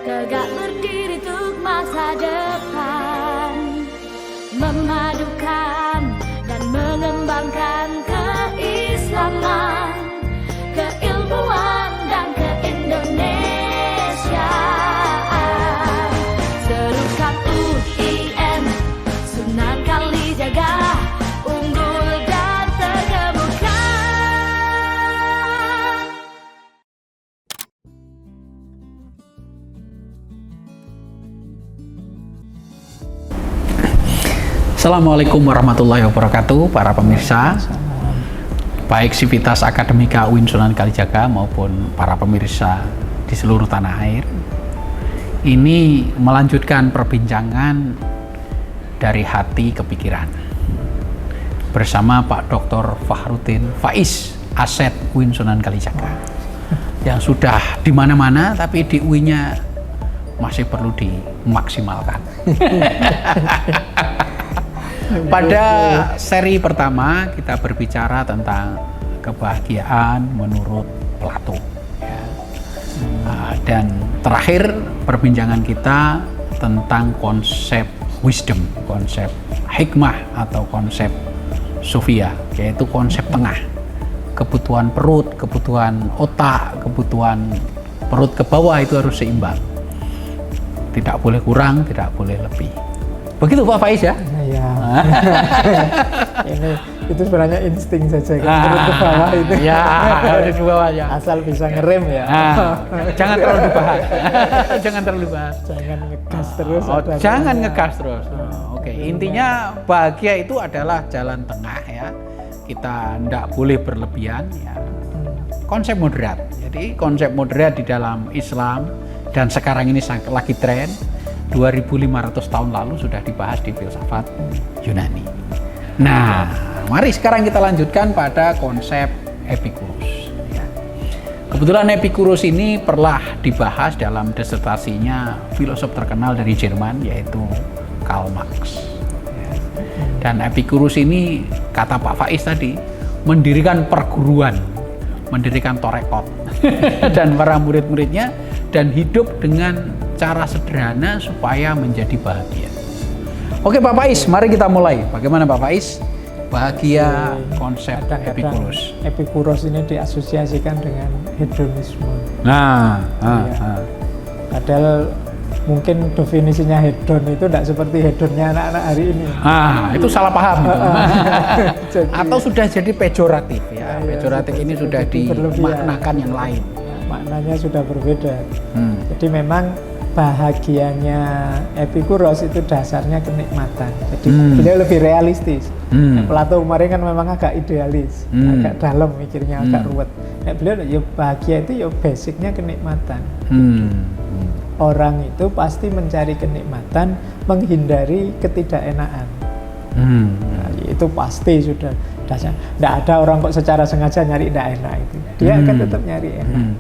tegak berdiri untuk masa depan, memadukan dan mengembangkan keislaman, keilmuan dan keindonesiaan. Serukan UIN, Sunan Kalijaga, unggul dan terkemuka. Assalamualaikum warahmatullahi wabarakatuh, para pemirsa, baik Sivitas Akademika UIN Sunan Kalijaga maupun para pemirsa di seluruh tanah air. Ini melanjutkan perbincangan dari hati ke pikiran bersama Pak Dr. Fahrudin Faiz, Aset UIN Sunan Kalijaga, yang sudah di mana-mana tapi di UIN-nya masih perlu dimaksimalkan. Pada seri pertama kita berbicara tentang kebahagiaan menurut Plato, ya. Dan terakhir perbincangan kita tentang konsep wisdom, konsep hikmah atau konsep Sophia, yaitu konsep tengah. Kebutuhan perut, kebutuhan otak, kebutuhan perut ke bawah itu harus seimbang, tidak boleh kurang, tidak boleh lebih. Begitu Pak Faiz ya? Iya. Itu sebenarnya insting saja kan, turun ke bawah itu. Ya, harus ke bawah ya. Asal bisa ngerem ya. Jangan terlalu dibahas. Jangan terlalu dibahas. Jangan ngegas terus. Jangan ngegas terus. Oke, intinya bahagia itu adalah jalan tengah ya. Kita tidak boleh berlebihan ya. Konsep moderat. Jadi konsep moderat di dalam Islam dan sekarang ini lagi tren. 2500 tahun lalu sudah dibahas di filsafat Yunani. Nah, mari sekarang kita lanjutkan pada konsep Epicurus. Ya. Kebetulan Epicurus ini pernah dibahas dalam disertasinya filosof terkenal dari Jerman, yaitu Karl Marx. Ya. Dan Epicurus ini, kata Pak Faiz tadi, mendirikan perguruan, mendirikan torekot dan para murid-muridnya, dan hidup dengan cara sederhana supaya menjadi bahagia. Oke Pak Faiz, mari kita mulai. Bagaimana Pak Faiz? Bahagia konsep Epicurus. Epicurus ini diasosiasikan dengan hedonisme. Padahal mungkin definisinya hedon itu tidak seperti hedonnya anak-anak hari ini. Itu salah paham. Jadi, atau sudah jadi pejoratif ya. Pejoratif ini sudah dimaknakan yang lain. Maknanya sudah berbeda. Jadi memang bahagianya Epicurus itu dasarnya kenikmatan. Jadi beliau lebih realistis. Plato kemarin kan memang agak idealis, agak dalam mikirnya, agak ruwet. Beliau ya bahagia itu ya basicnya kenikmatan. Orang itu pasti mencari kenikmatan, menghindari ketidakenaan. Nah, itu pasti sudah dasar. Tidak ada orang kok secara sengaja nyari tidak enak itu. Dia akan tetap nyari enak.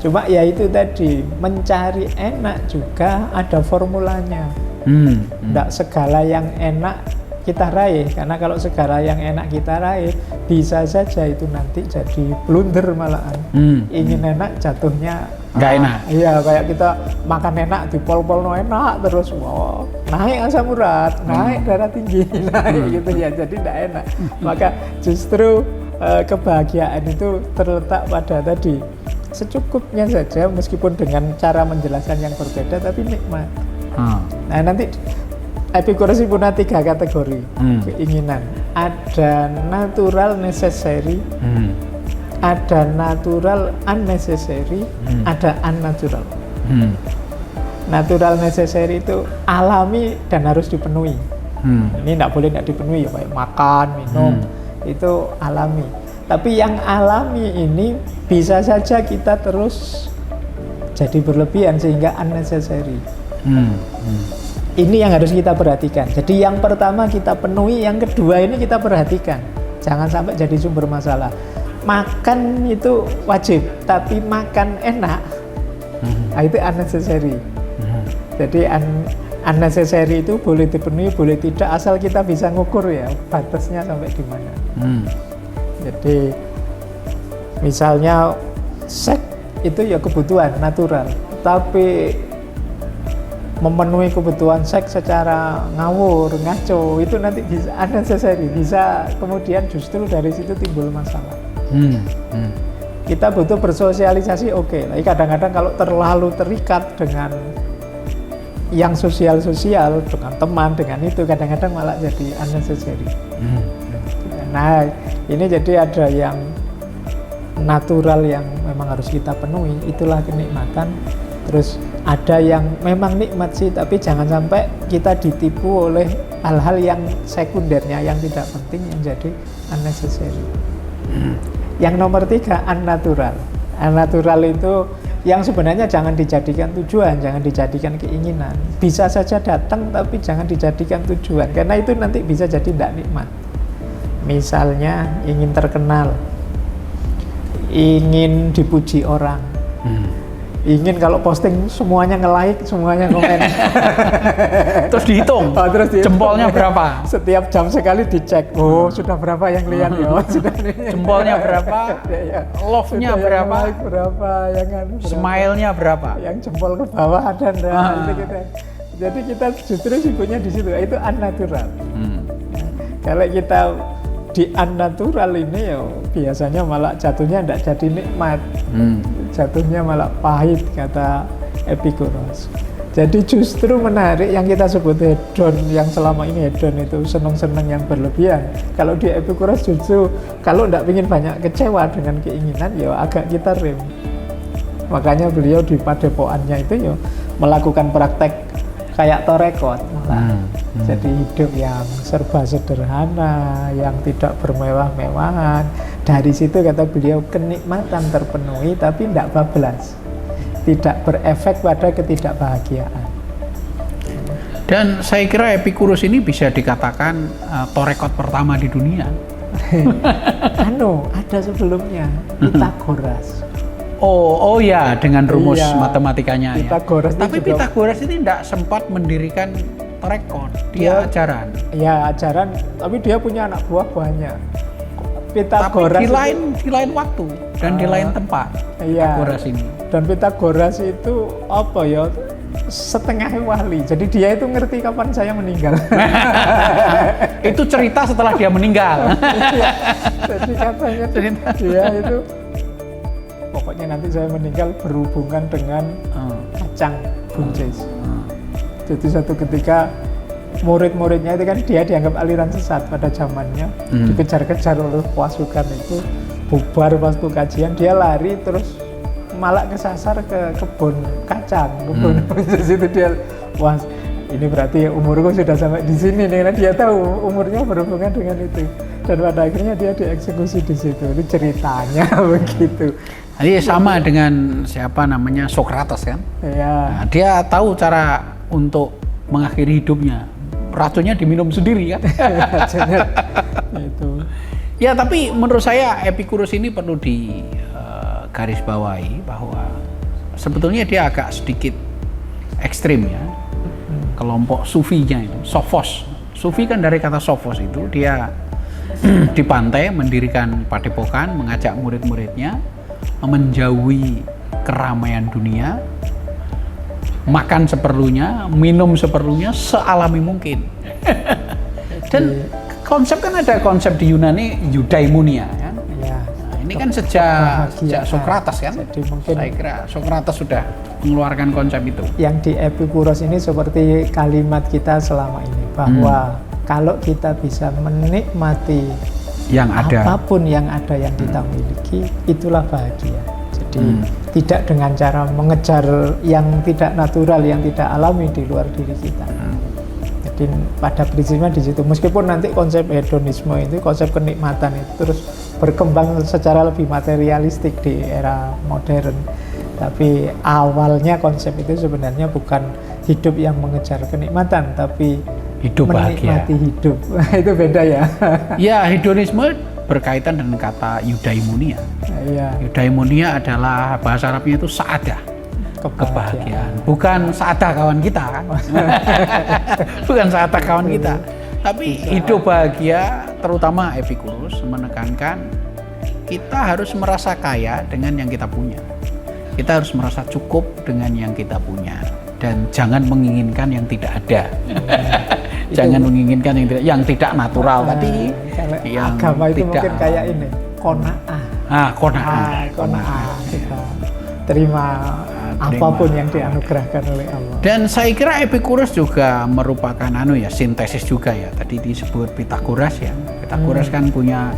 Cuma ya itu tadi, mencari enak juga ada formulanya. Tidak segala yang enak kita raih, karena kalau segala yang enak kita raih, bisa saja itu nanti jadi blunder malahan. Ingin enak jatuhnya nggak enak. Iya, kayak kita makan enak, dipol-pol no enak terus, wow, naik asam urat, naik darah tinggi, naik gitu ya, jadi tidak enak. Maka justru kebahagiaan itu terletak pada tadi, secukupnya saja meskipun dengan cara menjelaskan yang berbeda tapi nikmat. Nah nanti Epicurus punya 3 kategori keinginan. Ada natural necessary, ada natural unnecessary, ada unnatural. Natural necessary itu alami dan harus dipenuhi. Ini tidak boleh tidak dipenuhi ya, kayak makan, minum, itu alami. Tapi yang alami ini bisa saja kita terus jadi berlebihan sehingga unnecessary. Ini yang harus kita perhatikan. Jadi yang pertama kita penuhi, yang kedua ini kita perhatikan. Jangan sampai jadi sumber masalah. Makan itu wajib, tapi makan enak, itu unnecessary. Jadi unnecessary itu boleh dipenuhi, boleh tidak, asal kita bisa ngukur ya batasnya sampai di mana. Jadi misalnya seks itu ya kebutuhan natural, tapi memenuhi kebutuhan seks secara ngawur, ngaco, itu nanti bisa unnecessary, bisa kemudian justru dari situ timbul masalah. Kita butuh bersosialisasi, oke. Tapi kadang-kadang kalau terlalu terikat dengan yang sosial-sosial, dengan teman, dengan itu, kadang-kadang malah jadi unnecessary. Nah, ini jadi ada yang natural yang memang harus kita penuhi, itulah kenikmatan. Terus ada yang memang nikmat sih, tapi jangan sampai kita ditipu oleh hal-hal yang sekundernya, yang tidak penting, yang jadi unnecessary. Yang nomor 3, unnatural. Unnatural itu yang sebenarnya jangan dijadikan tujuan, jangan dijadikan keinginan. Bisa saja datang, tapi jangan dijadikan tujuan, karena itu nanti bisa jadi tidak nikmat. Misalnya ingin terkenal, ingin dipuji orang, ingin kalau posting semuanya nge-like, semuanya komen. Terus dihitung, terus jempolnya berapa? Setiap jam sekali dicek, sudah berapa yang lihat ya, sudah jempolnya berapa, love-nya berapa, yang like berapa, yang smile-nya berapa, yang jempol ke bawah ada enggak, gitu. Jadi kita justru sibuknya di situ, itu unnatural. Kalau kita di unnatural ini ya biasanya malah jatuhnya tidak jadi nikmat, jatuhnya malah pahit, kata Epikuros. Jadi justru menarik yang kita sebut hedon, yang selama ini hedon itu senang-senang yang berlebihan. Kalau di Epikuros justru kalau tidak ingin banyak kecewa dengan keinginan, ya agak kita rem. Makanya beliau di padepokannya itu ya melakukan praktek kayak torekot, malah jadi hidup yang serba sederhana, yang tidak bermewah-mewahan. Dari situ kata beliau kenikmatan terpenuhi, tapi tidak bablas, tidak berefek pada ketidakbahagiaan. Dan saya kira Epikuros ini bisa dikatakan torekot pertama di dunia. Ada sebelumnya, Pitagoras. Oh ya, dengan rumus matematikanya Pitagoras ya. Tapi Pitagoras ini tidak sempat mendirikan torekot, dia ajaran. Ya ajaran, tapi dia punya anak buah banyak. Pitagoras tapi di lain waktu dan di lain tempat. Pitagoras ini. Dan Pitagoras itu apa ya? Setengah wali. Jadi dia itu ngerti kapan saya meninggal. Itu cerita setelah dia meninggal. Jadi katanya dia itu pokoknya nanti saya meninggal berhubungan dengan kacang buncis. Jadi suatu ketika murid-muridnya itu kan dia dianggap aliran sesat pada zamannya, dikejar-kejar oleh pasukan itu, bubar waktu kajian, dia lari terus malah kesasar ke kebun kacang, kebun buncis itu. Dia, wah ini berarti umurku sudah sampai di sini nih, karena dia tahu umurnya berhubungan dengan itu. Dan pada akhirnya dia dieksekusi di situ. Itu ceritanya begitu. Jadi sama dengan siapa namanya Socrates kan? Iya. Nah, dia tahu cara untuk mengakhiri hidupnya. Racunnya diminum sendiri kan? Itu. Ya tapi menurut saya Epikuros ini perlu digarisbawahi bahwa sebetulnya dia agak sedikit ekstrim ya. Kelompok sufinya itu, Sophos. Sufi kan dari kata Sophos itu, dia di pantai mendirikan padepokan, mengajak murid-muridnya menjauhi keramaian dunia, makan seperlunya, minum seperlunya, sealami mungkin. Dan konsep kan ada konsep di Yunani eudaimonia kan? Ya, nah, ini kan sejak Socrates kan? Jadi mungkin saya kira Socrates sudah mengeluarkan konsep itu. Yang di Epikuros ini seperti kalimat kita selama ini, bahwa kalau kita bisa menikmati yang ada, apapun yang ada yang kita miliki, itulah bahagia. Jadi tidak dengan cara mengejar yang tidak natural, yang tidak alami di luar diri kita. Jadi pada prinsipnya di situ. Meskipun nanti konsep hedonisme itu, konsep kenikmatan itu terus berkembang secara lebih materialistik di era modern. Tapi awalnya konsep itu sebenarnya bukan hidup yang mengejar kenikmatan, tapi hidup menikmati bahagia. Hidup. Itu beda ya. Ya, hedonisme berkaitan dengan kata eudaimonia. Ya. Eudaimonia adalah bahasa Arabnya itu saadah, kebahagiaan. Bukan saadah kawan kita kan. Bukan saadah kawan kita. Tapi hidup bahagia, terutama Epikuros menekankan kita harus merasa kaya dengan yang kita punya. Kita harus merasa cukup dengan yang kita punya dan jangan menginginkan yang tidak ada. Jangan menginginkan yang tidak natural tadi. Yang agama itu tidak, mungkin kayak ini, qanaah. Qanaah. Kita terima apapun yang dianugerahkan oleh Allah. Dan saya kira Epicurus juga merupakan sintesis juga ya. Tadi disebut Pythagoras ya. Pythagoras kan punya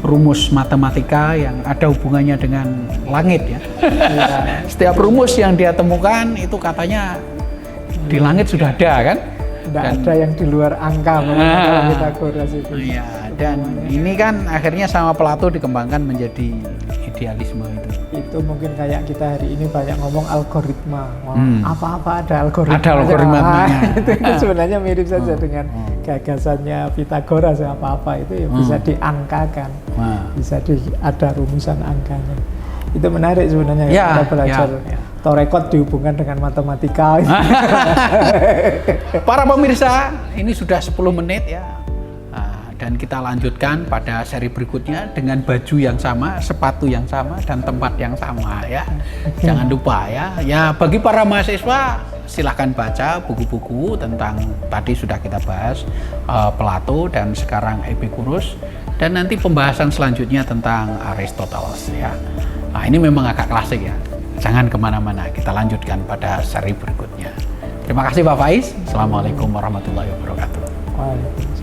rumus matematika yang ada hubungannya dengan langit ya. Setiap rumus yang dia temukan itu katanya di langit sudah ada kan? Tidak ada yang di luar angka mengenai Pythagoras itu. Iya, dan ini kan akhirnya sama Plato dikembangkan menjadi idealisme itu. Itu mungkin kayak kita hari ini banyak ngomong algoritma. Apa-apa ada algoritma. Ada algoritmanya. Itu sebenarnya mirip saja dengan gagasannya Pythagoras. Apa-apa itu ya bisa diangkakan. Bisa ada rumusan angkanya. Itu menarik sebenarnya kita belajar. Torekot dihubungkan dengan matematika. Para pemirsa, ini sudah 10 menit ya. Dan kita lanjutkan pada seri berikutnya dengan baju yang sama, sepatu yang sama, dan tempat yang sama ya. Jangan lupa ya. Ya bagi para mahasiswa silahkan baca buku-buku tentang tadi sudah kita bahas Plato dan sekarang Epicurus, dan nanti pembahasan selanjutnya tentang Aristoteles ya. Nah ini memang agak klasik ya. Jangan kemana-mana, kita lanjutkan pada seri berikutnya. Terima kasih Pak Faiz. Assalamualaikum warahmatullahi wabarakatuh. Waalaikumsalam.